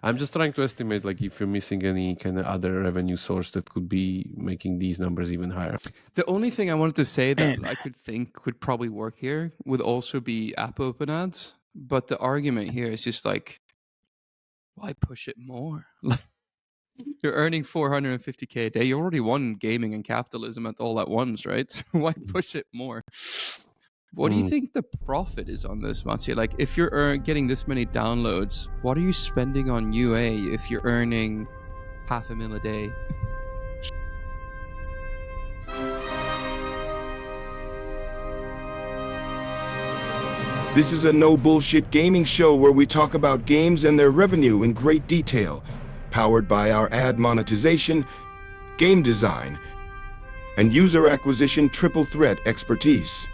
I'm just trying to estimate, like, if you're missing any kind of other revenue source that could be making these numbers even higher. The only thing I wanted to say that And- I could think would probably work here would also be app open ads. But the argument here is just like, why push it more? Like, you're earning 450K a day. You already won gaming and capitalism all at once, right? So why push it more? What do you think the profit is on this, Matej? Like, if you're getting this many downloads, what are you spending on UA if you're earning $500,000 a day? This is a no bullshit gaming show where we talk about games and their revenue in great detail, powered by our ad monetization, game design, and user acquisition triple threat expertise.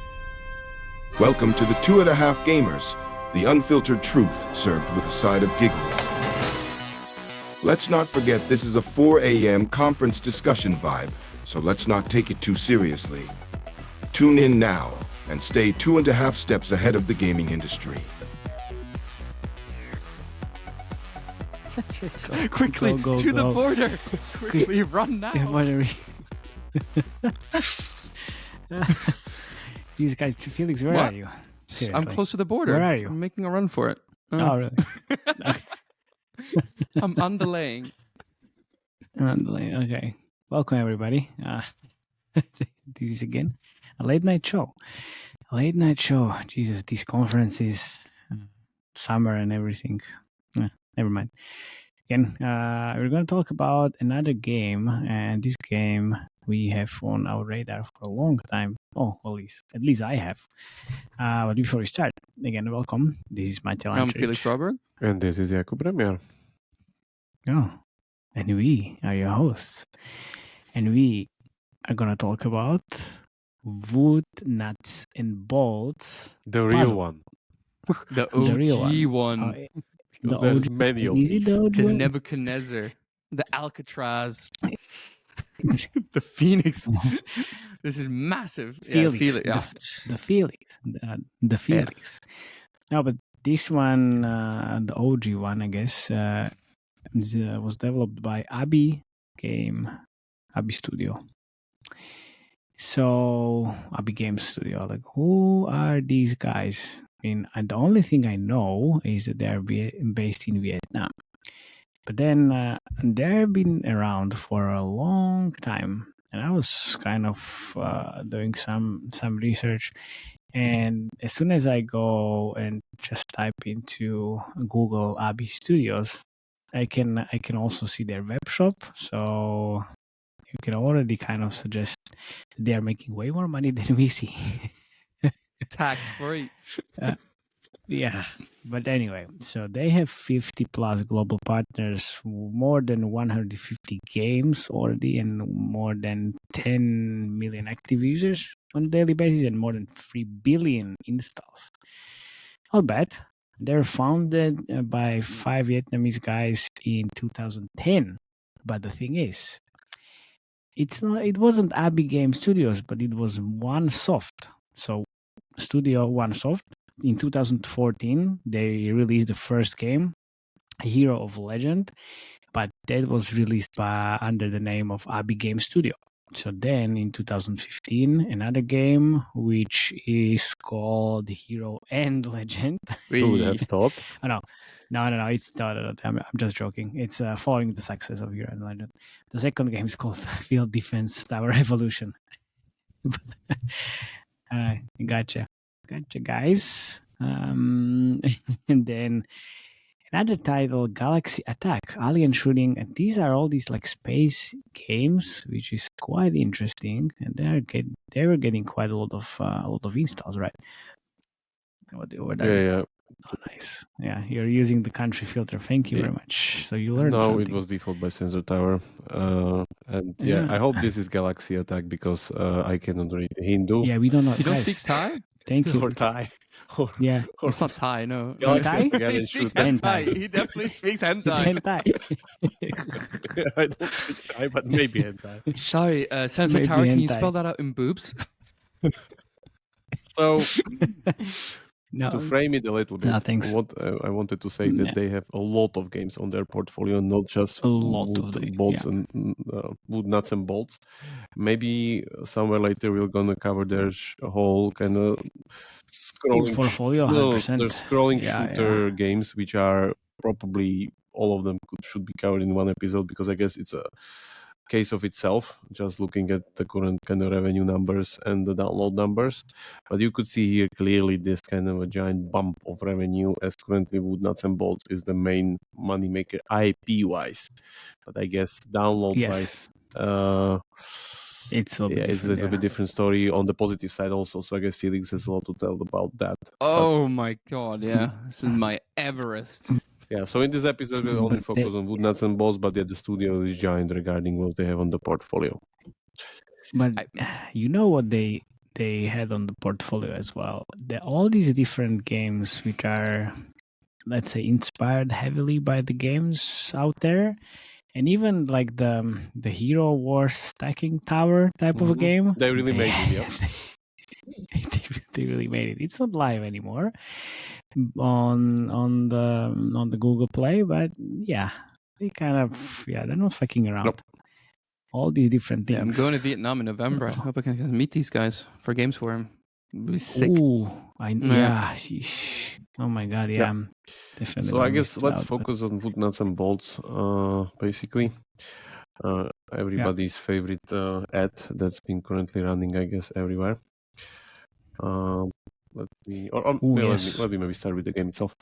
Welcome to the 2.5 Gamers, the unfiltered truth served with a side of giggles. Let's not forget this is a 4 a.m. conference discussion vibe, so let's not take it too seriously. Tune in now and stay 2.5 steps ahead of the gaming industry. Quickly, Go, to the go. border! Quickly, run now! These guys, Felix, where What? are you? Seriously. I'm close to the border. Where are you? I'm making a run for it. Oh, really? I'm undelaying. Okay. Welcome, everybody. This is again a late night show. A late night show. Jesus, these conferences, summer and everything. Never mind. Again, we're going to talk about another game, and this game we have on our radar for a long time. Oh, at least I have. But before we start, again, welcome. This is Matej. I'm Felix Braberg. And this is Jakub Remia. Oh, and we are your hosts. And we are going to talk about wood, nuts, and bolts. The real Puzzle. one. The The real OG one. one. Because there's many of Is it these. the OG The one? Nebuchadnezzar. The Alcatraz. The Phoenix. This is massive. Felix. Yeah, Felix. Yeah. The Felix. The Felix. No, but this one, the OG one, I guess, was developed by Abi Studio. So, Abi Game Studio. Like, who are these guys? I mean, the only thing I know is that they are based in Vietnam. But then they've been around for a long time. And I was kind of doing some research. And as soon as I go and just type into Google Abi Studios, I can also see their web shop. So you can already kind of suggest they are making way more money than we see. Tax free. Yeah, but anyway, so they have 50 plus global partners, more than 150 games already, and more than 10 million active users on a daily basis, and more than 3 billion installs. Not bad. They're founded by 5 Vietnamese guys in 2010. But the thing is, it wasn't Abi Game Studios, but it was OneSoft. So Studio OneSoft. In 2014, they released the first game, Hero of Legend, but that was released under the name of Abi Game Studio. So then in 2015, another game, which is called Hero and Legend. Who would have thought? Oh, no, it's not. I'm just joking. It's following the success of Hero and Legend. The second game is called Field Defense Tower Evolution. Gotcha, guys. And then another title, Galaxy Attack, Alien Shooting, and these are all these like space games, which is quite interesting, and they were getting quite a lot of installs, right? Yeah. Oh, nice. Yeah, you're using the country filter. Thank you very much. So you learned No, something. it was default by Sensor Tower. And Yeah. I hope this is Galaxy Attack because I cannot read Hindu. Yeah, we don't know. You don't Guys, speak Thai? Thank you. Or Thai. Yeah. It's not Thai, no. Galaxy Thai? Attack He and speaks shoot. hentai. He definitely speaks hentai. Hentai. I don't speak Thai, but maybe hentai. Sorry, Sensor Maybe Tower, can you hentai. spell that out in boobs? So No, to frame it a little bit, thanks. what I wanted to say that Yeah. they have a lot of games on their portfolio, not just A lot wood, of bolts and wood nuts and bolts. Maybe somewhere later we're gonna cover their whole kind of scrolling portfolio. no, 100%. there's scrolling Yeah, shooter games, which are probably all of them should be covered in one episode, because I guess it's a case of itself, just looking at the current kind of revenue numbers and the download numbers. But you could see here clearly this kind of a giant bump of revenue, as currently Wood Nuts and Bolts is the main moneymaker IP wise. But I guess download wise, it's a little bit it's a little bit different story on the positive side also. So I guess Felix has a lot to tell about that. Oh my god, yeah. This is my Everest. Yeah, so in this episode we'll only focus on Wood Nuts and Bolts, but yeah, the studio is giant regarding what they have on the portfolio. But you know what they had on the portfolio as well? All these different games which are, let's say, inspired heavily by the games out there, and even like the Hero Wars stacking tower type of a game. They really made it, yeah. They really made it. It's not live anymore on the Google Play, but yeah, they kind of they're not fucking around. Nope. All these different things. Yeah, I'm going to Vietnam in November. I hope I can meet these guys for Games Forum. It'll be sick. Ooh, sheesh. Oh my god, yeah. Definitely. So I guess let's focus on Wood Nuts and Bolts, basically. Everybody's favorite ad that's been currently running, I guess, everywhere. Let me maybe start with the game itself.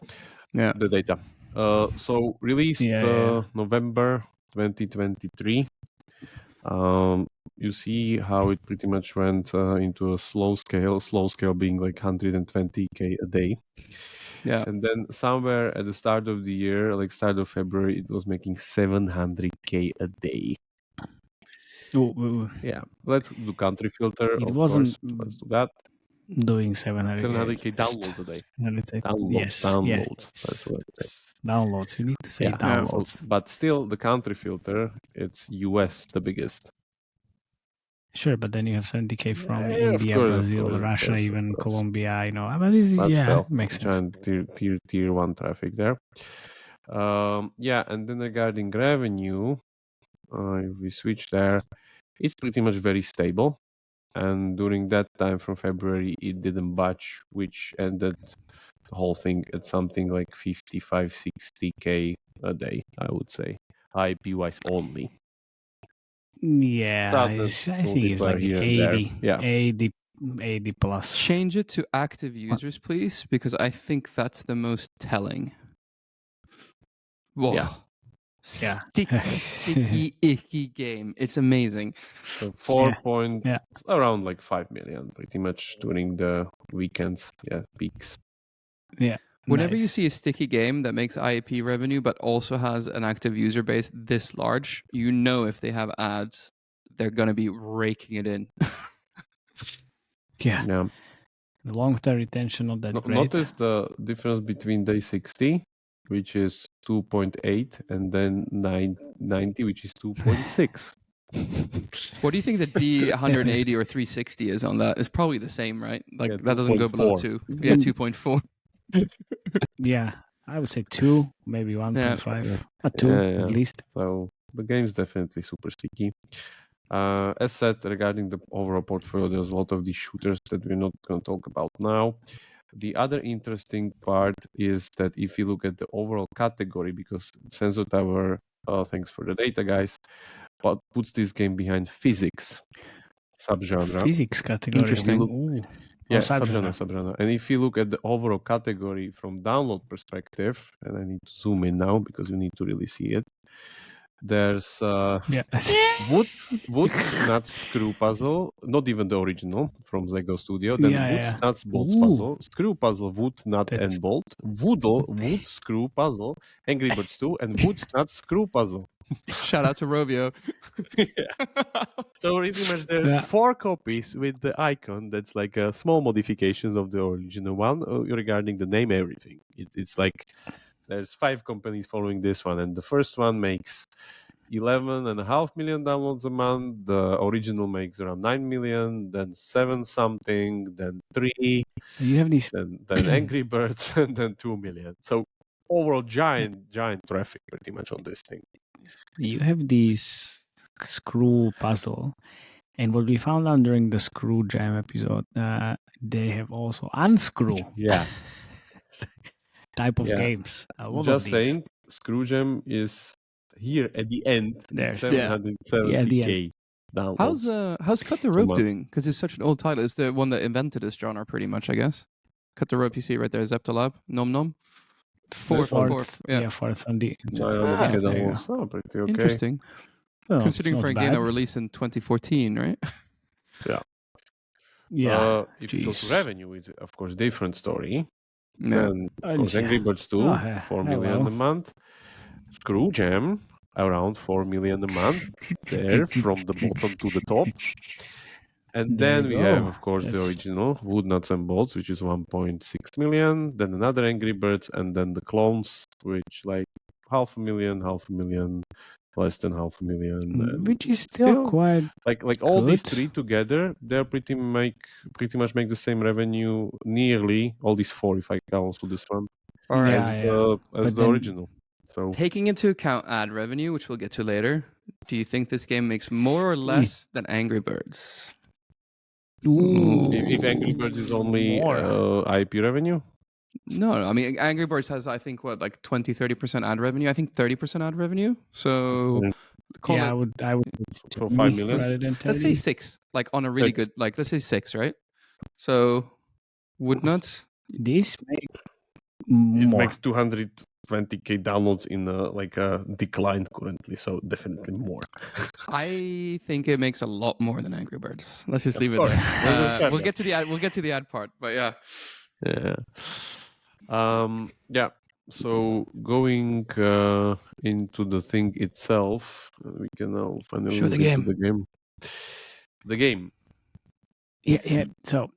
Yeah. The data. So released November 2023. You see how it pretty much went into a slow scale being like 120k a day. Yeah. And then somewhere at the start of the year, like start of February, it was making 700k a day. Yeah, let's do country filter. It of wasn't course. Let's do that. Doing 700k downloads a day. Downloads. That's what I say. Downloads. You need to say downloads. But still, the country filter, it's US the biggest. Sure, but then you have 70k from India, Brazil, Russia, even Colombia. You know, but this is makes sense. Giant tier 1 traffic there. And then regarding revenue, if we switch there, it's pretty much very stable. And during that time from February, it didn't budge, which ended the whole thing at something like 55, 60k a day, I would say, IP-wise only. Yeah, I think it's like 80 plus. Change it to active users, please, because I think that's the most telling. Whoa. Yeah. Sticky, icky game. It's amazing. So around like 5 million, pretty much during the weekends, peaks. Yeah. Whenever you see a sticky game that makes IAP revenue but also has an active user base this large, you know if they have ads, they're going to be raking it in. Yeah. The long-term retention of that great. Notice the difference between day 60, which is 2.8, and then 90, which is 2.6. What do you think the D180 or 360 is on that? It's probably the same, right? Like that doesn't go below 2. Yeah, 2.4. Yeah, I would say 2, maybe 1.5. 2 at least. So the game's definitely super sticky. As said, regarding the overall portfolio, there's a lot of these shooters that we're not going to talk about now. The other interesting part is that if you look at the overall category, because Sensor Tower, thanks for the data, guys, but puts this game behind physics subgenre. Physics category. Interesting. Subgenre. And if you look at the overall category from download perspective, and I need to zoom in now because you need to really see it. There's Wood Nuts Screw Puzzle, not even the original from Zego Studio. Then Wood Nuts Bolts Puzzle, Screw Puzzle, Wood Nut and Bolt, Wood Screw Puzzle, Angry Birds 2, and Wood Nuts Screw Puzzle. Shout out to Rovio. So pretty much there are 4 copies with the icon that's like a small modifications of the original one regarding the name, everything. It's like there's 5 companies following this one, and the first one makes 11.5 million downloads a month. The original makes around 9 million, then 7 something, then 3, You have these. then Angry Birds, and then 2 million. So overall, giant traffic pretty much on this thing. You have these screw puzzle, and what we found out during the screw jam episode, they have also unscrew. Yeah. Type of Yeah. games. A lot Just of these. saying, Screwjam is here at the end. There's 770k downloads. How's Cut the Rope doing? Because it's such an old title. It's the one that invented this genre, pretty much, I guess. Cut the Rope, you see right there, Zeptalab, Nom Nom. Fourth. Yeah, fourth on the. 900k downloads. Oh, pretty okay. Interesting. Well, Considering it's for a not game bad. that released in 2014, right? Yeah. If you go to revenue, it's of course different story. Yeah. And of course, Angry Birds 2, 4 million a month. Screwjam, around 4 million a month. There, from the bottom to the top. And There then you we have, go. of course, the That's- original Wood Nuts and Bolts, which is 1.6 million. Then another Angry Birds, and then the clones, which like 500,000, less than 500,000. and Which is still quite. like all these good. three together, they're pretty much make the same revenue, nearly all these four, if I count to this one, All right. Yeah. as But the then- original. So Taking into account ad revenue, which we'll get to later, do you think this game makes more or less than Angry Birds? Ooh. if Angry Birds is only More. IP revenue, No, I mean, Angry Birds has, I think, what, like 20-30% ad revenue? I think 30% ad revenue. So, call Yeah, it, I would. so 5 million. Rather than let's say 30. 6, like on a really 6. good, like, let's say 6, right? So, Wood Nuts, This make It more. makes 220k downloads in a decline currently, so definitely more. I think it makes a lot more than Angry Birds. Let's just leave it course. there. We'll get to the ad. We'll get to the ad part, but yeah. Yeah. So going into the thing itself, we can now finally Show the look into game. The game. Yeah. So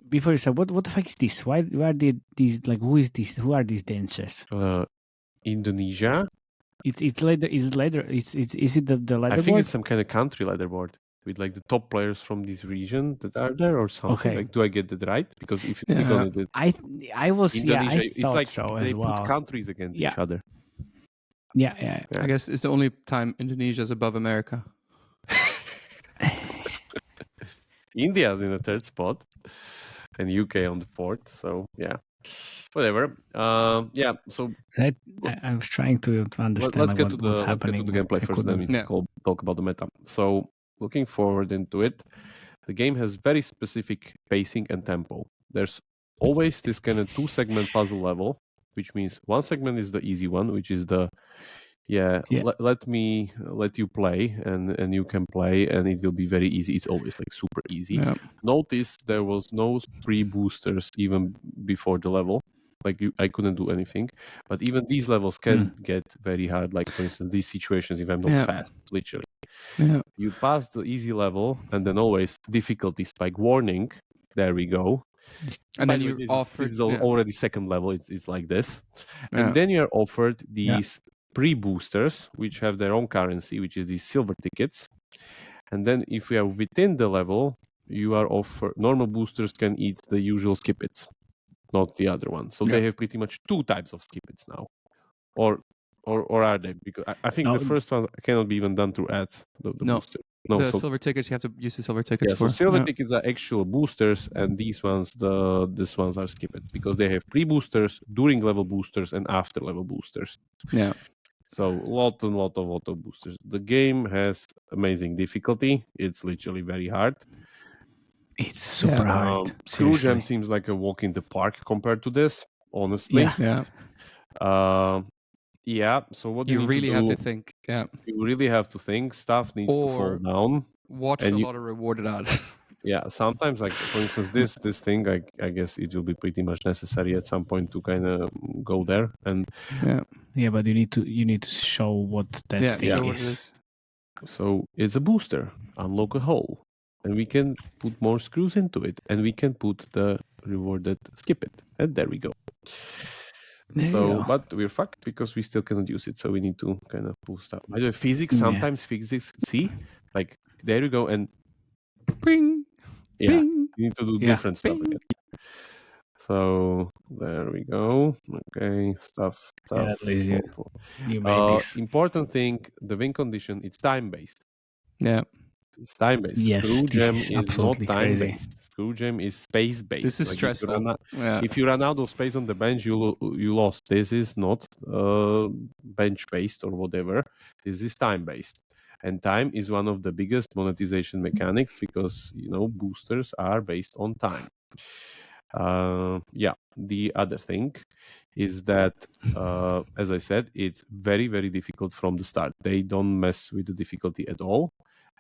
before you say, what the fuck is this? Why are these like? Who is this? Who are these dancers? Indonesia. It's leather. Is leather? Is it the I think leaderboard? it's some kind of country leaderboard with like the top players from this region that are there or something. Okay. Like, do I get that right? Because if you click Yeah. on it, I was Indonesia, I it's thought like so they as put well. countries against each other. Yeah. Yeah. I guess it's the only time Indonesia is above America. India's in the third spot, and UK on the fourth. So yeah, whatever. Yeah. So I was trying to understand let's get to what's happening. the gameplay I first. Then we Yeah. talk about the meta. So looking forward into it, the game has very specific pacing and tempo. There's always this kind of 2-segment puzzle level, which means one segment is the easy one, which is the let you play and you can play and it will be very easy. It's always like super easy. Yeah. Notice there was no free boosters even before the level. Like I couldn't do anything, but even these levels can get very hard. Like for instance, these situations, if I'm not fast, literally, you pass the easy level and then always difficulty spike warning. There we go. And By then the way, you this offer. is already second level. It's like this, Yeah. and then you're offered these pre-boosters, which have their own currency, which is these silver tickets. And then if we are within the level, you are offered normal boosters can eat the usual skip-its, not the other one. So they have pretty much 2 types of skip-its now, or are they? Because I think the first one cannot be even done through ads. The booster. No, the so, silver tickets you have to use the silver tickets yeah, for. so silver tickets are actual boosters, and these ones are skip-its because they have pre-boosters, during level boosters, and after level boosters. Yeah. So lot of boosters. The game has amazing difficulty. It's literally very hard. It's super hard. Screwjam seems like a walk in the park compared to this, honestly. Yeah. Yeah. So what You really have to do, think. Yeah. you really have to think. Stuff needs to fall down. Watch a lot of rewarded ads. Yeah. Sometimes, like for instance, this thing, I guess it will be pretty much necessary at some point to kind of go there. And yeah, but you need to show what that thing is. So it's a booster. Unlock a hole, and we can put more screws into it, and we can put the rewarded skip it, and there we go. There you So, go. but we're fucked because we still cannot use it. So we need to kind of boost up. By the way, physics, Yeah. sometimes physics, see, like there you go. And Bing, yeah, bing. you need to do Yeah. different stuff Bing. again. So there we go. Okay, stuff. Yeah, at least you, for- you made this. Important thing, the win condition, it's time-based. Yeah. It's time-based. Yes, Screw this gem is is not absolutely crazy. time-based. Screw gem is space-based. This is Like stressful. Yeah. if you run out of space on the bench, you lost. This is not bench-based or whatever. This is time-based. And time is one of the biggest monetization mechanics because, boosters are based on time. The other thing is that, as I said, it's very, very difficult from the start. They don't mess with the difficulty at all.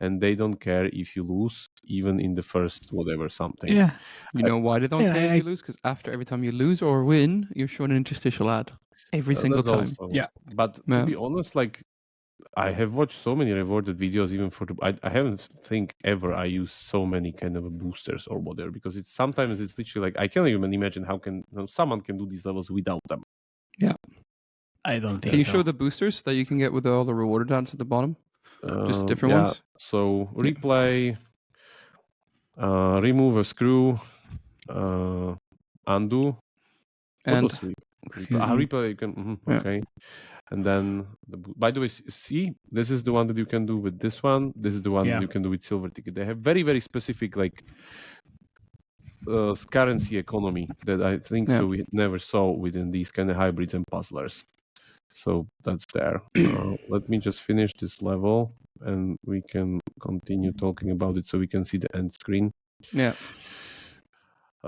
And they don't care if you lose, even in the first whatever something. Yeah. You know why they don't Yeah, care if I- you lose? Because after every time you lose or win, you're shown an interstitial ad. Every single That's time. also- Yeah. But to Yeah. be honest, like I have watched so many rewarded videos, even for I haven't think ever I use so many kind of boosters or whatever, because it's sometimes it's literally like I can't even imagine how someone can do these levels without them. I don't think Can you so. show the boosters that you can get with all the rewarded ads at the bottom? Just different Yeah, ones? So replay, remove a screw, undo. What And was replay you can Yeah. okay. And then by the way, see, this is the one that you can do with this one. This is the one Yeah. that you can do with silver ticket. They have very, very specific like currency economy that I think Yeah. so we never saw within these kind of hybrids and puzzlers. So that's there. Let me just finish this level and we can continue talking about it so we can see the end screen. Yeah.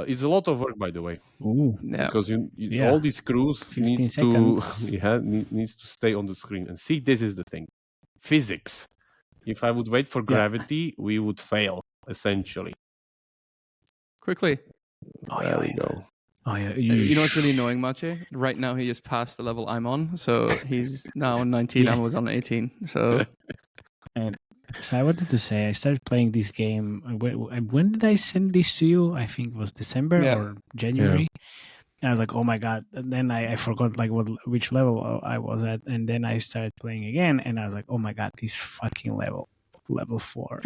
It's a lot of work, by the way, Ooh. Yeah. because you Yeah. all these screws 15 needs seconds. needs to stay on the screen. And see, this is the thing, physics. If I would wait for Yeah. gravity, we would fail essentially. Quickly. Oh, There yeah, we yeah. go. Oh yeah. You know what's really annoying, Matej? Right now he just passed the level I'm on. So he's now on 19. Yeah. I was on 18. So So I wanted to say I started playing this game. When did I send this to you? I think it was December Yeah. or January. And I was like, oh my god! And then I forgot like which level I was at, and then I started playing again, and I was like, oh my god, this fucking level 4.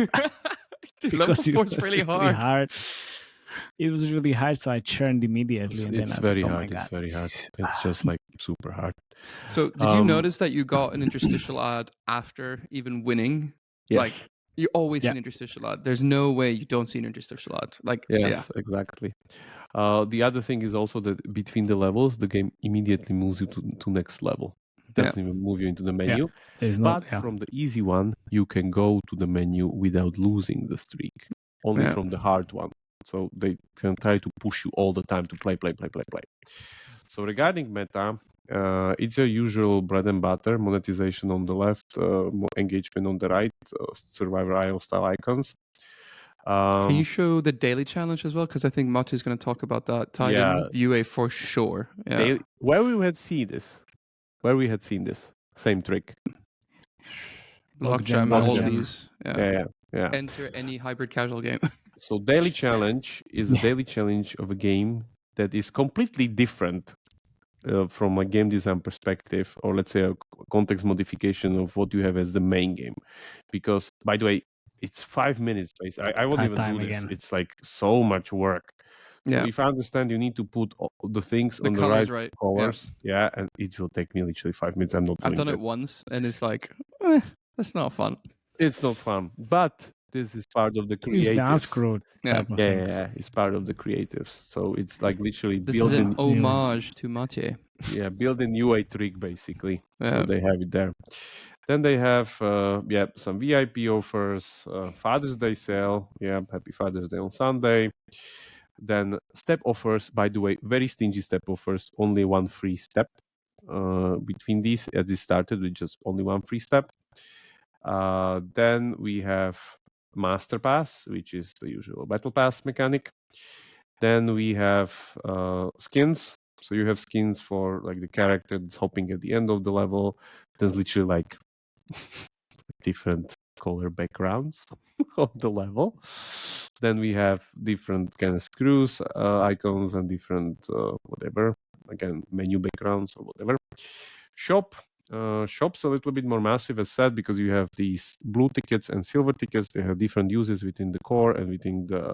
Dude, level 4 is really hard. It was really hard, so I churned immediately. And then It's I was very like, oh hard. my god, It's very hard. this is- It's just like super hard. So did you Um, notice that you got an interstitial ad after even winning? Yes. Like you always see Yeah. an interstitial ad. There's no way you don't see an interstitial ad. Like Yes, exactly. The other thing is also that between the levels, the game immediately moves you to next level. It doesn't even move you into the menu. there's no. But from the easy one, you can go to the menu without losing the streak. Only Yeah. from the hard one. So they can try to push you all the time to play. So regarding meta, it's your usual bread and butter, monetization on the left, engagement on the right, Survivor IO style icons. Can you show the daily challenge as well? Because I think Matej is going to talk about that tied Yeah. in UA for sure. Yeah. Where we had seen this same trick. Block Block jam, jam, all block jam. these. Yeah. Yeah. Enter any hybrid casual game. So daily challenge is a Yeah. daily challenge of a game that is completely different from a game design perspective, or let's say a context modification of what you have as the main game. Because, by the way, it's 5 minutes. I won't even Part-time do this. again. It's like so much work. Yeah. So if I understand, you need to put all the things The on the colors right right. colors. Yeah, and it will take me literally 5 minutes. I'm not I've doing done it that. once and it's like, that's not fun. It's not fun, but this is part of the It's the creatives. unscrewed Yeah. type of Yeah, thing. yeah, it's part of the creatives. So it's like literally This is building, an homage to Matej. building UA trick basically. So Yeah. they have it there. Then they have some VIP offers, Father's Day sale. Yeah, happy Father's Day on Sunday. Then step offers. By the way, very stingy step offers. Only one free step between these, as it started with just only one free step. Then we have Master Pass, which is the usual Battle Pass mechanic. Then we have skins. So you have skins for like the character that's hopping at the end of the level. There's literally like different color backgrounds of the level. Then we have different kind of screws, icons, and different whatever again, menu backgrounds or whatever. Shop's a little bit more massive, as said, because you have these blue tickets and silver tickets. They have different uses within the core and within the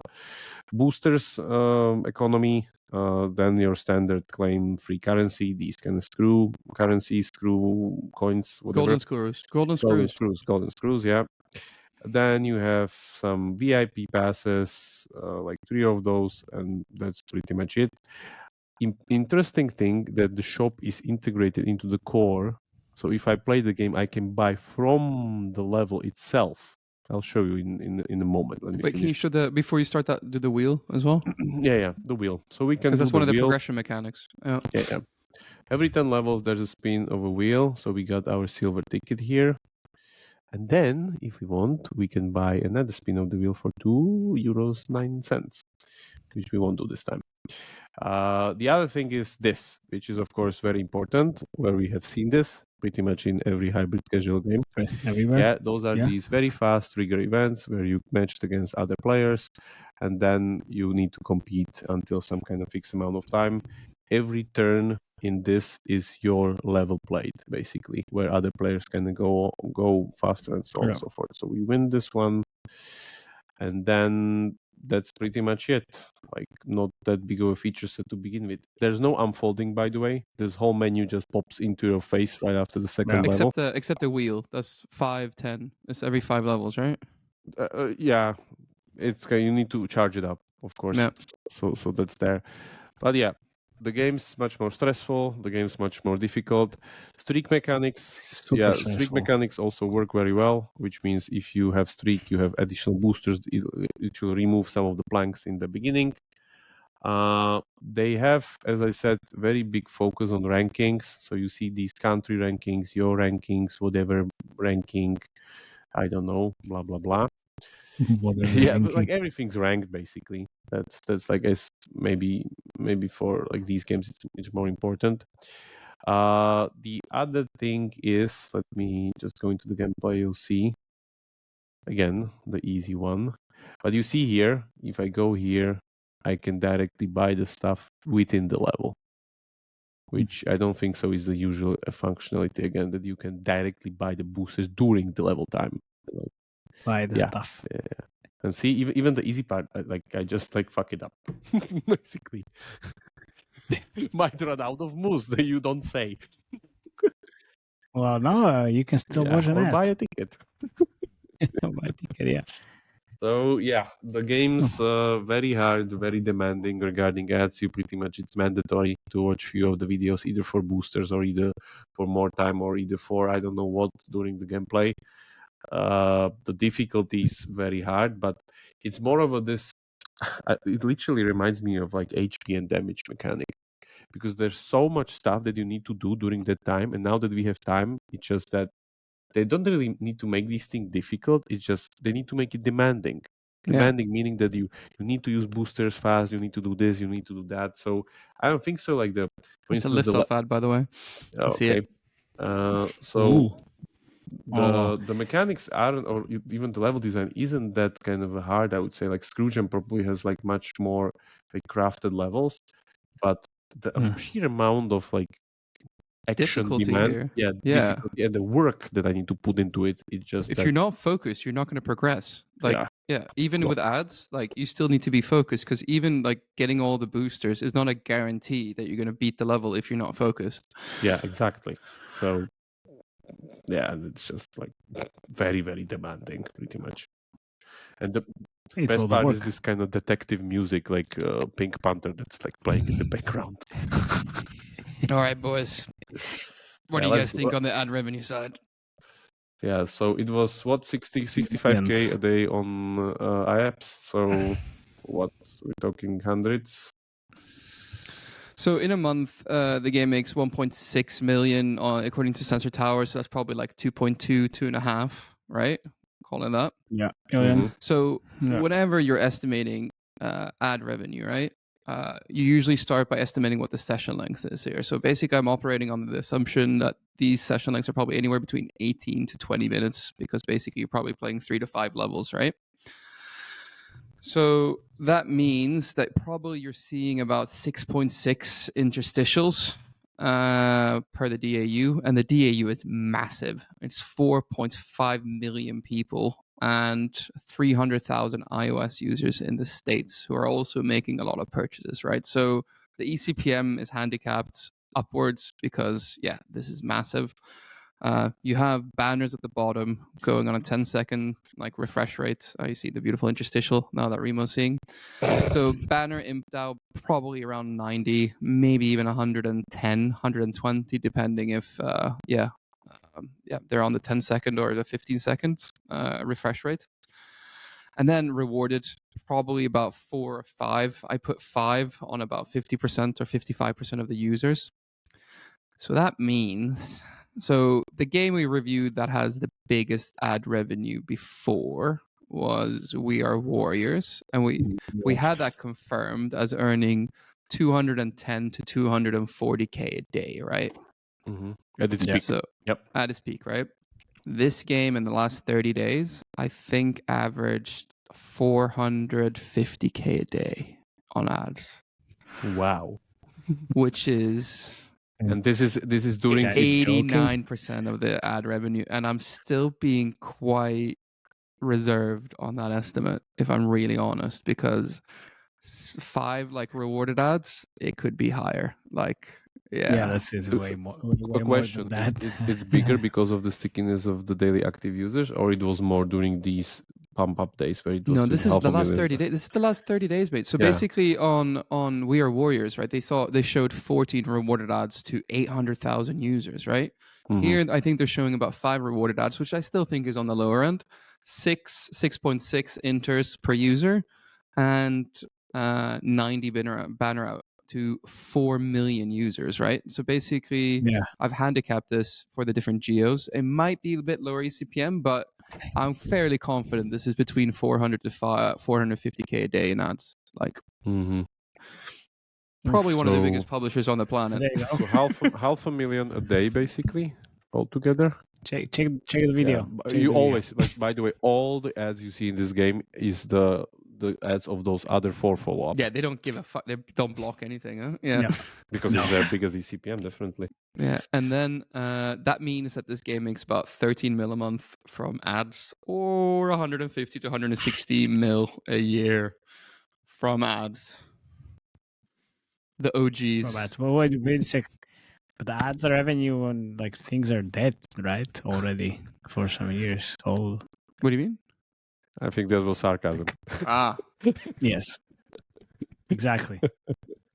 boosters economy. Then your standard claim free currency, these kind of screw currencies, screw coins, whatever. Golden screws, yeah. Then you have some VIP passes, like 3 of those, and that's pretty much it. Interesting thing that the shop is integrated into the core. So if I play the game, I can buy from the level itself. I'll show you in a moment. Wait, can you show before you start that, do the wheel as well? Yeah, the wheel. So we can, because that's one of the wheel. progression mechanics. Yeah. Every 10 levels, there's a spin of a wheel. So we got our silver ticket here. And then, if we want, we can buy another spin of the wheel for €2.09, which we won't do this time. The other thing is this, which is, of course, very important, where we have seen this pretty much in every hybrid casual game. Everywhere? Yeah, those are these very fast trigger events where you matched against other players, and then you need to compete until some kind of fixed amount of time. Every turn in this is your level played, basically, where other players can go faster and so on and so forth. So we win this one, and then that's pretty much it. Like, not that big of a feature set to begin with. There's no unfolding, by the way. This whole menu just pops into your face right after the second level. Except the wheel. That's 5, 10. It's every 5 levels, right? Yeah, it's you need to charge it up, of course. Yeah. So that's there. But yeah, the game's much more stressful. The game's much more difficult. Streak mechanics. Streak mechanics also work very well, which means if you have streak, you have additional boosters. It will remove some of the planks in the beginning. They have, as I said, very big focus on rankings. So you see these country rankings, your rankings, whatever ranking, I don't know, blah blah blah. Yeah, but like everything's ranked basically. That's I guess maybe for like these games it's more important. The other thing is, let me just go into the gameplay. You'll see again the easy one. But you see here, if I go here, I can directly buy the stuff within the level, which I don't think so is the usual functionality again, that you can directly buy the boosters during the level time. Buy the stuff. Yeah. And see, even the easy part, I just fuck it up, basically. Might run out of moves that you don't say. Well, no, you can still watch an ad. Buy a ticket. Buy a ticket, yeah. So yeah, the game's very hard, very demanding regarding ads. It's mandatory to watch few of the videos, either for boosters or either for more time or either for I don't know what during the gameplay. The difficulty is very hard, but it's more of this. It literally reminds me of like HP and damage mechanic, because there's so much stuff that you need to do during that time. And now that we have time, it's just that they don't really need to make these things difficult. It's just they need to make it demanding. Demanding meaning that you need to use boosters fast. You need to do this. You need to do that. So I don't think so. Like it's a lift-off ad, by the way. See it. The mechanics aren't, or even the level design isn't that kind of hard. I would say like Scroogem probably has like much more like crafted levels, but the sheer amount of like action difficulty demand, here. Difficulty and the work that I need to put into it, it's just if you're not focused, you're not going to progress. Even with ads, like you still need to be focused, because even like getting all the boosters is not a guarantee that you're going to beat the level if you're not focused. Yeah, exactly. So yeah, it's just like very, very demanding, pretty much. And the best part is this kind of detective music, like Pink Panther, that's like playing in the background. All right, boys. What do you guys think on the ad revenue side? Yeah, so it was 65k a day on iApps. So we're talking hundreds. So in a month, the game makes 1.6 million according to Sensor Tower. So that's probably like 2.2, 2.5, right? Call it that. Yeah. So whenever you're estimating ad revenue, right? You usually start by estimating what the session length is here. So basically, I'm operating on the assumption that these session lengths are probably anywhere between 18 to 20 minutes, because basically you're probably playing 3 to 5 levels, right? So that means that probably you're seeing about 6.6 interstitials per the DAU, and the DAU is massive. It's 4.5 million people and 300,000 iOS users in the States who are also making a lot of purchases, right? So the eCPM is handicapped upwards because, yeah, this is massive. You have banners at the bottom going on a 10-second like refresh rate. You see the beautiful interstitial now that Remo's seeing. So banner ImpDAO probably around 90, maybe even 110, 120, depending if they're on the 10-second or the 15-second refresh rate. And then rewarded probably about 4 or 5. I put 5 on about 50% or 55% of the users. So that means, so the game we reviewed that has the biggest ad revenue before was We Are Warriors, and we had that confirmed as earning 210 to 240k a day, right? Mm-hmm. At its peak. So at its peak, right? This game in the last 30 days, I think averaged 450k a day on ads. Wow. Which is, and this is during 89% of the ad revenue, and I'm still being quite reserved on that estimate, if I'm really honest, because 5 like rewarded ads, it could be higher. Like, yeah, this is way more. A question: it's bigger because of the stickiness of the daily active users, or it was more during these pump up days where it was? No, this is the last 30 days. This is the last 30 days, mate. So basically, on We Are Warriors, right? They showed 14 rewarded ads to 800,000 users, right? Mm-hmm. Here, I think they're showing about 5 rewarded ads, which I still think is on the lower end. 6.6 enters per user, and 90 banner out to 4 million users, right? So basically, I've handicapped this for the different geos. It might be a bit lower ECPM, but I'm fairly confident this is between 400 to 450k a day in ads. Like, probably one of the biggest publishers on the planet. So half a million a day, basically, altogether. Check the video. Yeah. Always, like, by the way, all the ads you see in this game is the ads of those other 4 follow-ups. Yeah, they don't give a fuck. They don't block anything, huh? Yeah. Because it's their biggest ECPM, definitely. Yeah, and then that means that this game makes about 13 mil a month from ads, or 150 to 160 mil a year from ads. The OGs. From ads. Well, wait a sec. But the ads are revenue and like things are dead, right? Already for some years. All. What do you mean? I think that was sarcasm. Yes. Exactly.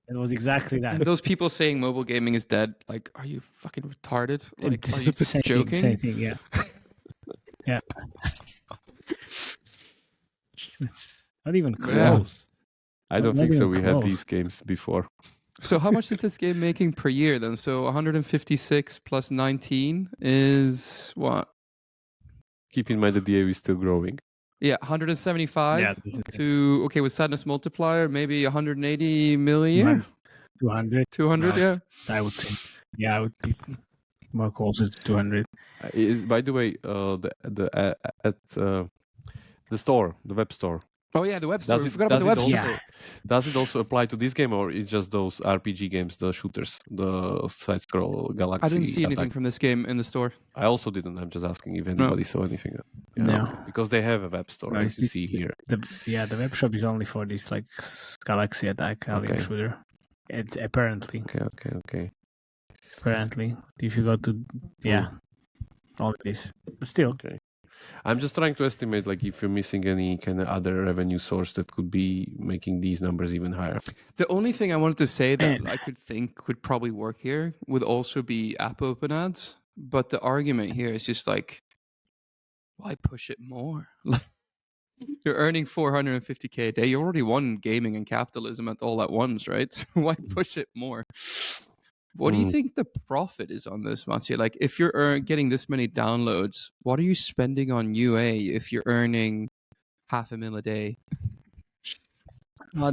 It was exactly that. Those people saying mobile gaming is dead, like, are you fucking retarded? Like, are you joking? Same thing, yeah. Yeah. It's not even close. I don't think so. We had these games before. So how much is this game making per year then? So 156 plus 19 is what? Keep in mind the DAO is still growing. Yeah, 175 to, okay, with Sadness Multiplier, maybe 180 million? 200. 200, yeah. I would say. Yeah, I would be more closer to 200. By the way, the store, the web store. Oh yeah, the web store. We forgot about the web store. Does it also apply to this game, or it's just those RPG games, the shooters, the side-scroll Galaxy? I didn't see anything from this game in the store. I also didn't. I'm just asking if anybody saw anything. No, because they have a web store, as you see here. The web shop is only for this like Galaxy Attack alien shooter. Apparently. Okay. Apparently, if you go to all this, but still. Okay. I'm just trying to estimate, like, if you're missing any kind of other revenue source that could be making these numbers even higher. The only thing I wanted to say that I could think could probably work here would also be app open ads. But the argument here is just like, why push it more? You're earning 450k a day. You already won gaming and capitalism all at once, right? So why push it more? What do you think the profit is on this, Matej? Like, if you're getting this many downloads, what are you spending on UA if you're earning $500,000 a day? Well,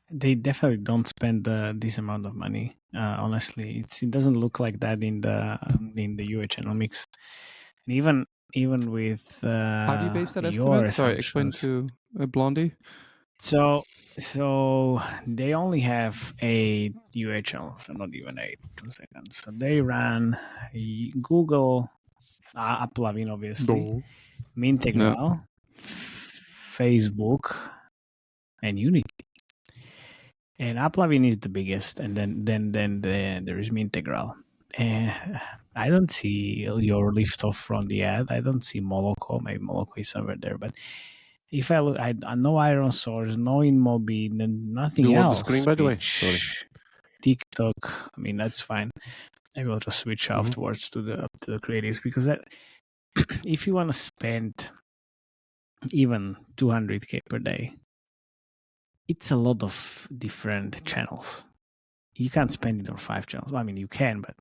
they definitely don't spend this amount of money. Honestly, it doesn't look like that in the UA channel mix. And even with how do you base that estimate? Sorry, explain to Blondie. So they only have 8 UA channels, so not even 8. 2 seconds. So they ran Google, Uplavin, obviously, Mintegral, Facebook, and Unity. And Uplavin is the biggest, and then there is Mintegral. I don't see your lift off from the ad. I don't see Moloko. Maybe Moloko is somewhere there, but if I look, I no Iron Source, no Inmobi, nothing Do you want else. the screen, by the way? Sorry. TikTok. I mean, that's fine. I will just switch afterwards to the creatives, because that if you want to spend even 200k per day, it's a lot of different channels. You can't spend it on 5 channels. Well, I mean, you can, but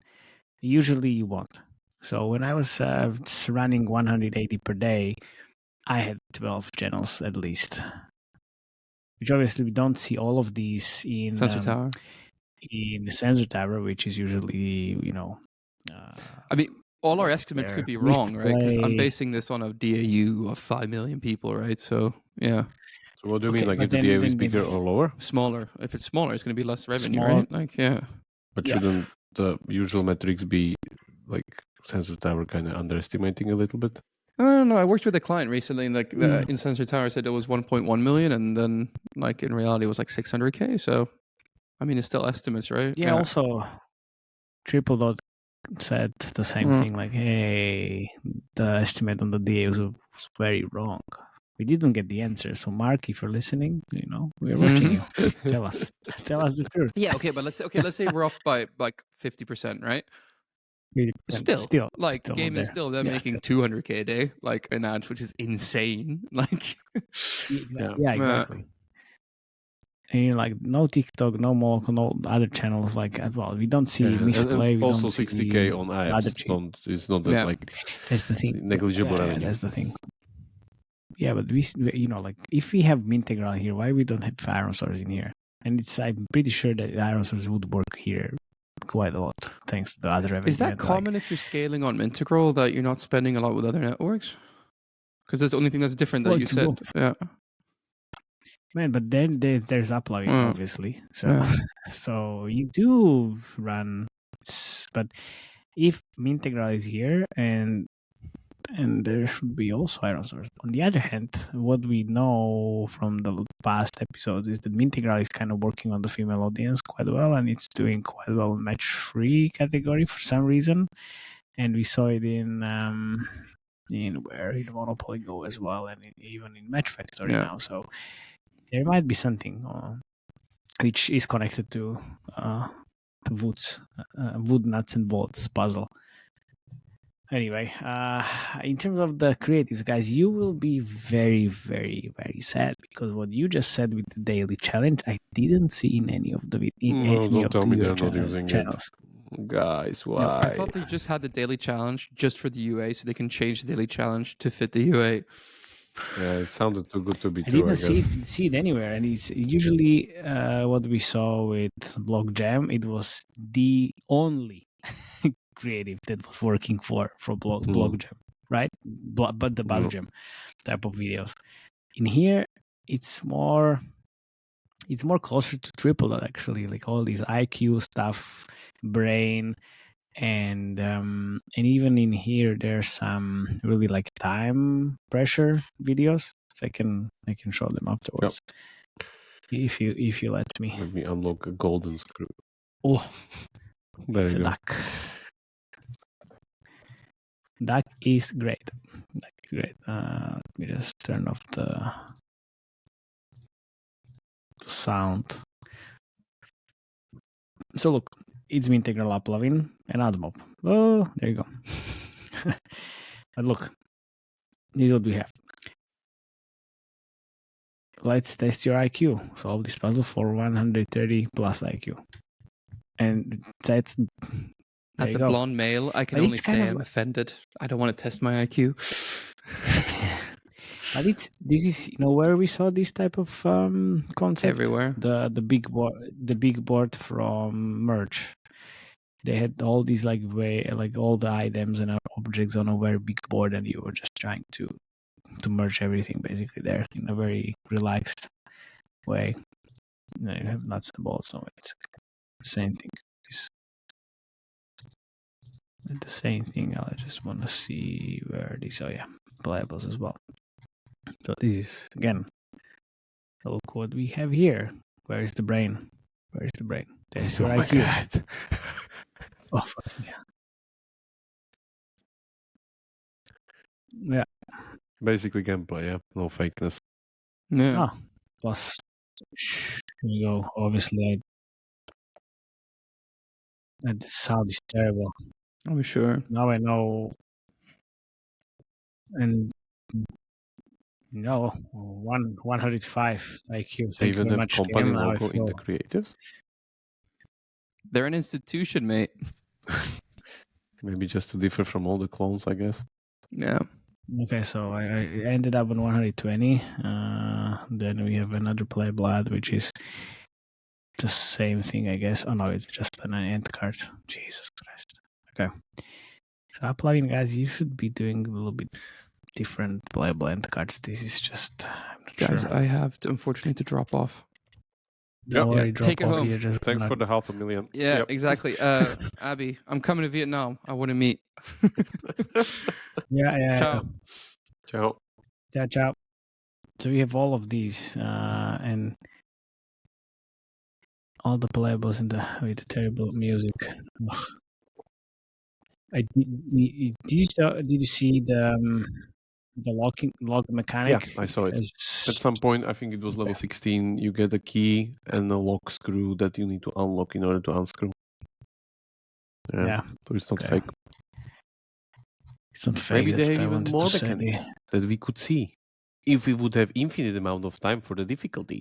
usually you won't. So when I was running 180 per day, I had 12 channels at least, which obviously we don't see all of these in Sensor Tower. In the Sensor Tower, which is usually, I mean, all our what is estimates there? could be Lift wrong, right? Because I'm play. basing this on a DAU of 5 million people, right? So, yeah, So what do you Okay, mean? Like but if the then- DAO is then bigger if- or lower? smaller. If it's smaller, it's going to be less revenue, Small. right? Like, yeah. But Yeah. shouldn't the usual metrics be like Sensor Tower kind of underestimating a little bit? I don't know. I worked with a client recently, and like in Sensor Tower said it was 1.1 million, and then like in reality it was like 600k. So, I mean, it's still estimates, right? Yeah, also Triple Dot said the same thing, like, hey, the estimate on the DA was very wrong. We didn't get the answer. So Mark, if you're listening, we're watching you. Tell us the truth. Yeah, okay, but let's say we're off by like 50%, right? Still, like the game is still them making 200k a day, like an ad, which is insane. Like, yeah, exactly. And you're like, no TikTok, no more, no other channels like as well. We don't see misplay. We also don't see 60k on other apps. It's not that like that's the thing. negligible revenue. That's the thing. Yeah, but we, like if we have Mintegral here, why we don't have Iron Source in here? And I'm pretty sure that Iron Source would work here quite a lot thanks to the other revenue. Is that common if you're scaling on Integral that you're not spending a lot with other networks? Because that's the only thing that's different that you said. Yeah. Man, but then there's uploading, obviously. So so you do run, but if Mintegral is here and there should be also Iron Source. On the other hand, what we know from the past episodes is that Mintegral is kind of working on the female audience quite well, and it's doing quite well in match-free category for some reason. And we saw it in Monopoly Go as well, and even in Match Factory now. So there might be something which is connected to Wood, Nuts, and Bolts puzzle. Anyway, in terms of the creatives, guys, you will be very, very, very sad because what you just said with the daily challenge, I didn't see in any of the channels. Guys, why? No, I thought they just had the daily challenge just for the UA, so they can change the daily challenge to fit the UA. Yeah, it sounded too good to be I true. didn't see it anywhere, and it's usually what we saw with Block Jam. It was the only creative that was working for Block Jam, right? But the Buzz Jam type of videos. In here, it's more closer to Triple Dot actually, like all these IQ stuff, brain, and even in here there's some really like time pressure videos. So I can show them afterwards. If you let me. Let me unlock a golden screw. Oh, there it's you a go. duck. Duck is great. Let me just turn off the sound. So look, it's Mintegral Uplavin and AdMob. Oh, there you go. But look, this is what we have. Let's test your IQ. Solve this puzzle for 130 plus IQ. And that's... As a blonde male, I can only say I'm offended. I don't want to test my IQ. But this is where we saw this type of concept everywhere. The big board from Merge. They had all these like all the items and objects on a very big board, and you were just trying to merge everything basically there in a very relaxed way. No, you have nuts and bolts. So it's the same thing. The same thing. I just want to see where these. Oh yeah, playables as well. So this is again. Look what we have here. Where is the brain? Where is the brain? There's your my IQ. God. Oh fuck yeah. Yeah. Basically gameplay, yeah. No fakeness. Yeah. Oh, plus. Here you go. Obviously, the sound is terrible. I'm sure. Now I know. And no, 105 IQ. They Thank you even very have much, company game. Now I logo in the feel. creatives. They're an institution, mate. Maybe just to differ from all the clones, I guess. Yeah. Okay, so I ended up on 120. Then we have another play blood, which is the same thing, I guess. Oh no, it's just an end card. Jesus Christ. Okay. So plugin guys, you should be doing a little bit different playable end cards. This is just, I'm not Guys, sure. I have to, unfortunately to drop off. Don't Yeah. worry, Yeah, drop take it off. home. You're just Thanks gonna- for the 500,000. Yeah, Yep. exactly. Abby, I'm coming to Vietnam. I want to meet. Yeah. Ciao. Ciao. Yeah, ciao. So we have all of these, and all the playables with the terrible music. Ugh. Did you see the log mechanic? Yeah, I saw it. It's- At some point, I think it was level 16, you get a key and a lock screw that you need to unlock in order to unscrew. Yeah. So it's not Okay. fake. It's not fake. Maybe That's they what I have even wanted more to say. mechanics that we could see if we would have infinite amount of time for the difficulty.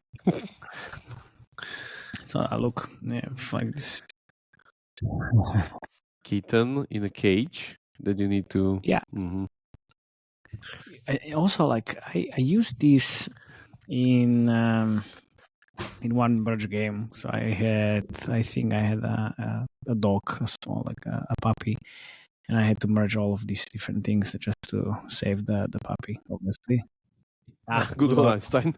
So look, yeah, like this. Kitten in a cage that you need to. Yeah. Mm-hmm. I also like I used this in one merge game. So I think I had a dog, a small like a puppy, and I had to merge all of these different things just to save the puppy, obviously. Good old Einstein.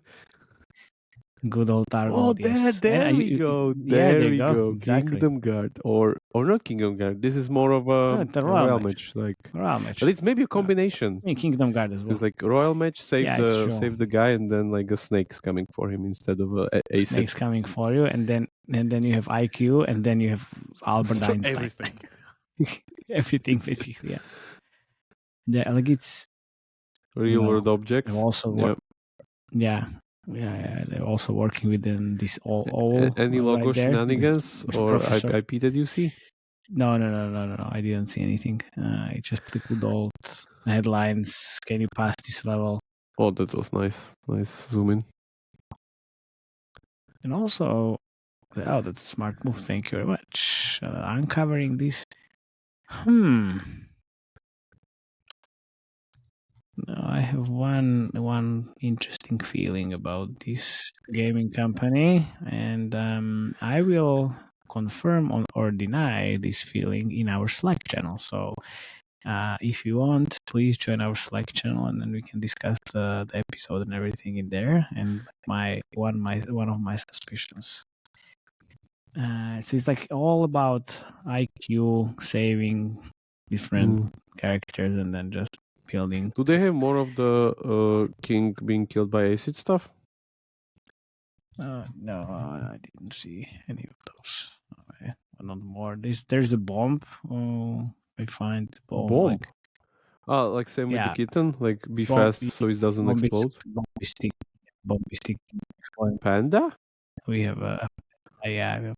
Good old Targon. Oh, yes. there And we go. Yeah, There we go. Exactly. Kingdom Guard, or not Kingdom Guard. This is more of a the royal Royal match, like. Royal match. But it's maybe a combination. I mean, Kingdom Guard as well. It's like royal match, save Yeah, it's true. the guy, and then like a snake's coming for him instead of a ace. Snake's coming for you, and then you have IQ, and then you have Albert So Einstein. everything. Everything basically. Yeah, like it's Real world objects. they're also yeah. They're also working within this all Any right logo there. shenanigans or Professor. IP that you see? No. I didn't see anything. It's just the good old headlines. Can you pass this level? Oh, that was nice. Nice zoom in. And also, that's a smart move. Thank you very much. Uncovering this. No, I have one interesting feeling about this gaming company, and I will confirm or deny this feeling in our Slack channel. So, if you want, please join our Slack channel, and then we can discuss the episode and everything in there. And one of my suspicions. So it's like all about IQ, saving different characters, and then just building. Do they have more of the king being killed by acid stuff? No, I didn't see any of those. Okay. Not more. There's a bomb. I find bomb. Like, Like same with the kitten. Like be Bomb- fast so it doesn't bomb explode. Bomb stick. Panda? We have a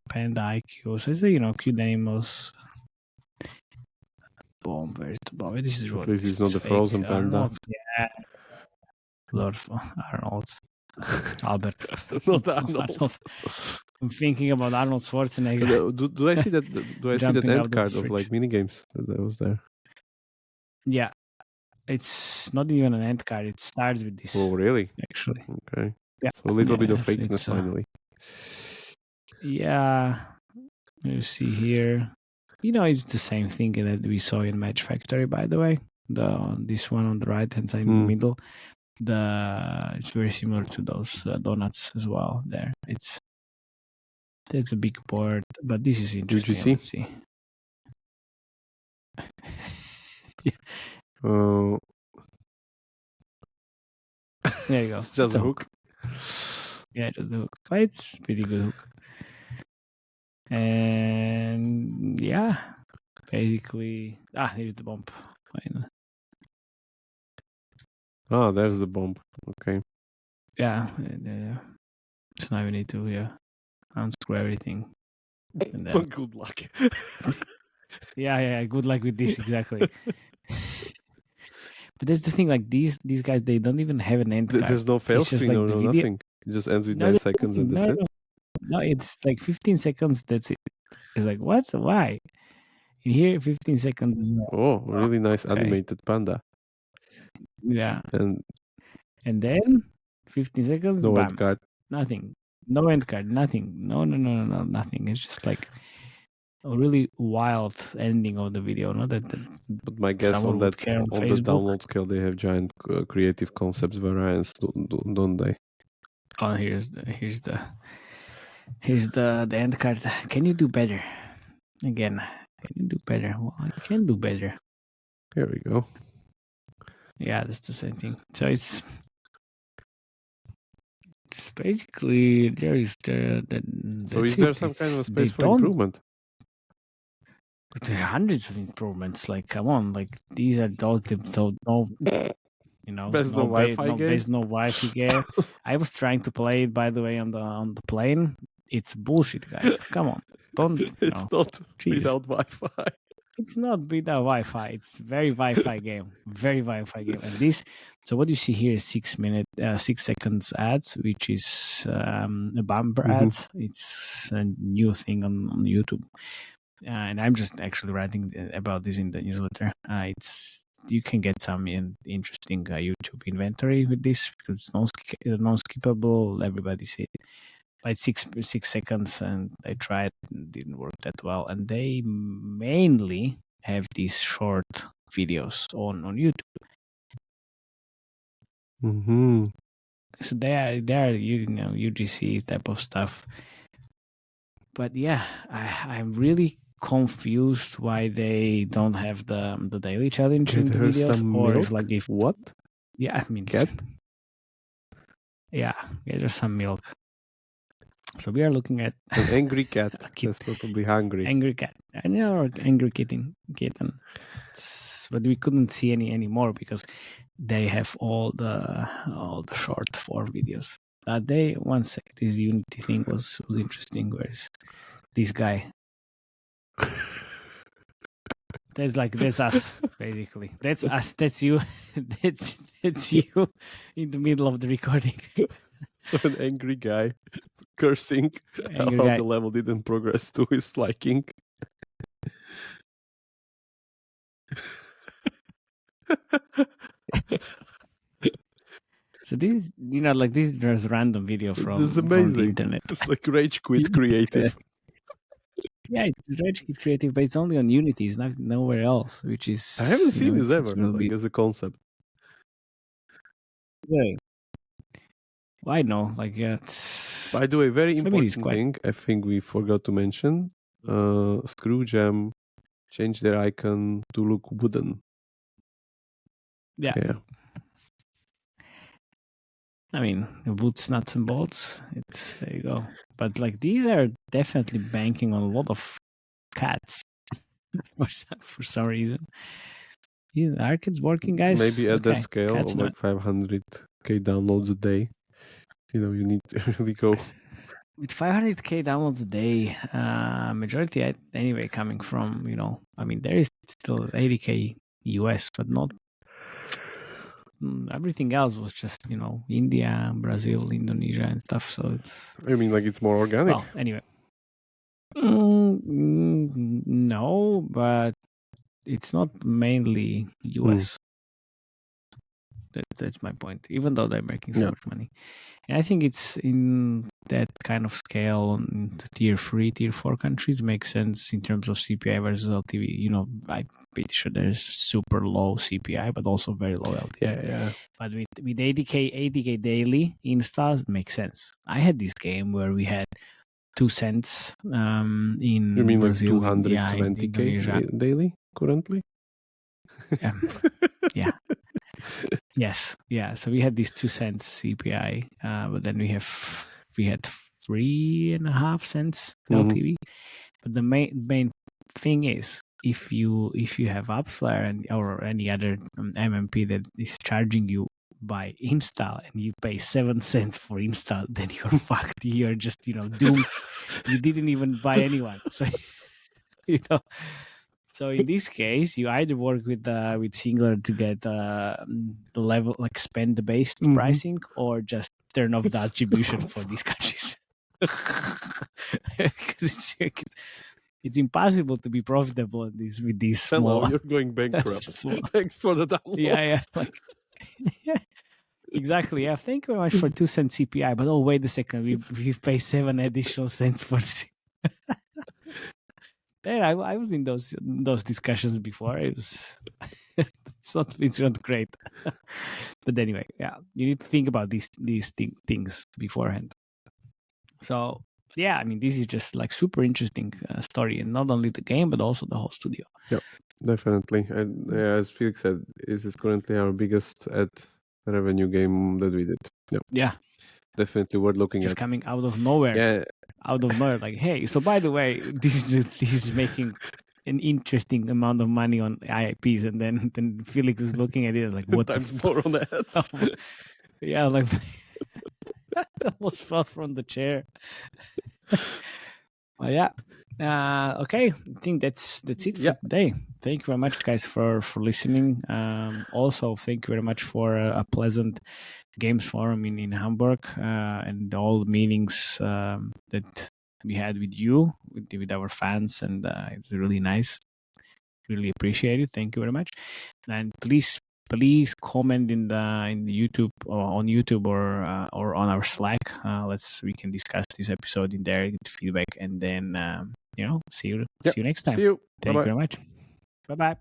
panda IQ. So it's cute animals. Bomb. Where's the bomb? This is At least it's not the fake. frozen panda. Arnold. Yeah. Lord Arnold. Albert. Not Arnold. I'm thinking about Arnold Schwarzenegger. Do I see that? Do I see that Jumping out end of the card of fridge. like minigames that was there? Yeah. It's not even an end card. It starts with this. Oh, really? Actually. Okay. Yeah. So a little bit of Yes, fakeness it's, finally. Yeah. You see here. It's the same thing that we saw in Match Factory, by the way. This one on the right hand side in the middle. it's very similar to those donuts as well. There, it's a big board, but this is interesting. UGC? Let's see. Uh, There you go. it's just It's a hook. Yeah, just the hook. But it's pretty good hook. And yeah, basically, here's the bump. Fine. Ah, there's the bomb. Okay. Yeah. So now we need to unscrew everything. And then, Good luck. yeah. Good luck with this, exactly. But that's the thing. Like these guys, they don't even have an end card. There's no fail It's just screen like or the no video. nothing. It just ends with No, 9 there's seconds and nothing. that's it. No, it's like 15 seconds. That's it. It's like, what? Why? In here, 15 seconds. Oh, really nice Okay. animated panda. Yeah. And then 15 seconds, no bam. end card. Nothing. No end card. Nothing. No, nothing. It's just like a really wild ending of the video. Not that But my guess someone on would that care on on the Facebook. download scale, they have giant creative concepts variance, don't they? Oh, here's the end card. Can you do better? Again, can you do better? Well, I can do better. Here we go. Yeah, that's the same thing. So it's basically there is So is there some kind of space for improvement? But there are hundreds of improvements. Like, come on, like these are those. So no, There's no Wi-Fi game? There's no Wi-Fi game. I was trying to play it, by the way, on the plane. It's bullshit, guys. Come on, don't. It's not Jesus. without Wi-Fi. It's not without Wi-Fi. It's very Wi-Fi game. Very Wi-Fi game. And this. So what you see here is 6 seconds ads, which is a bumper ads. It's a new thing on YouTube. And I'm just actually writing about this in the newsletter. You can get some interesting YouTube inventory with this because it's non-skippable. Everybody see it. But 6 seconds, and I tried, it didn't work that well. And they mainly have these short videos on YouTube. Mm-hmm. So they are UGC type of stuff. But yeah, I'm really confused why they don't have the daily challenge in the videos, or if like if what? Yeah, I mean cat. Yeah, there's some milk. So we are looking at an angry cat. That's probably hungry. Angry cat. I know, or angry kitten. But we couldn't see any more because they have all the short form videos. One sec, this Unity thing was interesting. Where's this guy? That's us, basically. That's us. That's you. That's you in the middle of the recording. So an angry guy cursing how the level didn't progress to his liking. So this, there's a random video from the internet. It's like Rage Quit Creative. Yeah, it's Rage Quit Creative, but it's only on Unity. It's not nowhere else, which is... I haven't seen this ever, as a concept. Yeah. Well, I know, it's... By the way, very important thing, I think we forgot to mention, Screwjam changed their icon to look wooden. Yeah. I mean, wood's nuts and bolts. There you go. But these are definitely banking on a lot of cats for some reason. Yeah, are kids working, guys? Maybe at the scale of 500k downloads a day. You need to really go. With 500k downloads a day, majority anyway coming from, there is still 80k US, but not. Everything else was just, India, Brazil, Indonesia, and stuff. So it's. I mean, it's more organic. Well, anyway. No, but it's not mainly US. That's my point. Even though they're making so much money, and I think it's in that kind of scale in tier 3, tier 4 countries makes sense in terms of CPI versus LTV. You know, I'm pretty sure there's super low CPI, but also very low LTV. Yeah. But with 80k daily installs, it makes sense. I had this game where we had 2 cents in You mean Brazil, like 220k Indonesia. daily currently? Yeah. Yes. Yeah. So we had these 2 cents CPI, but then we had 3.5 cents LTV. But the main thing is if you have Upslayer or any other MMP that is charging you by install and you pay 7 cents for install, then you're fucked. You're just doomed. You didn't even buy anyone. So So in this case, you either work with Singular to get the level, like spend based pricing, or just turn off the attribution for these countries. Because it's impossible to be profitable with these small. Hello, you're going bankrupt. Thanks for the download. Yeah. Exactly. Yeah. Thank you very much for 2 cents CPI. But wait a second, we pay 7 additional cents for this. Yeah, I was in those discussions before. It's not great. But anyway, yeah, you need to think about these things beforehand. So yeah, I mean, this is just like super interesting story, and not only the game but also the whole studio. Yeah, definitely. And as Felix said, this is currently our biggest ad revenue game that we did. Yeah, definitely worth looking just at. Coming out of nowhere. Yeah. Out of nowhere, like, hey, so by the way, this is making an interesting amount of money on IIPs, and then Felix was looking at it like, what the more on ads. Yeah, like I almost fell from the chair. Yeah. Okay, I think that's it for today. Thank you very much, guys, for listening. Also, thank you very much for a pleasant games forum in Hamburg, and all the meetings that we had with you, with our fans, and it's really nice. Really appreciate it. Thank you very much. And please comment in the YouTube, or on YouTube, or on our Slack. We can discuss this episode in there, get feedback, and then see you next time. See you. Thank you very much. Bye bye.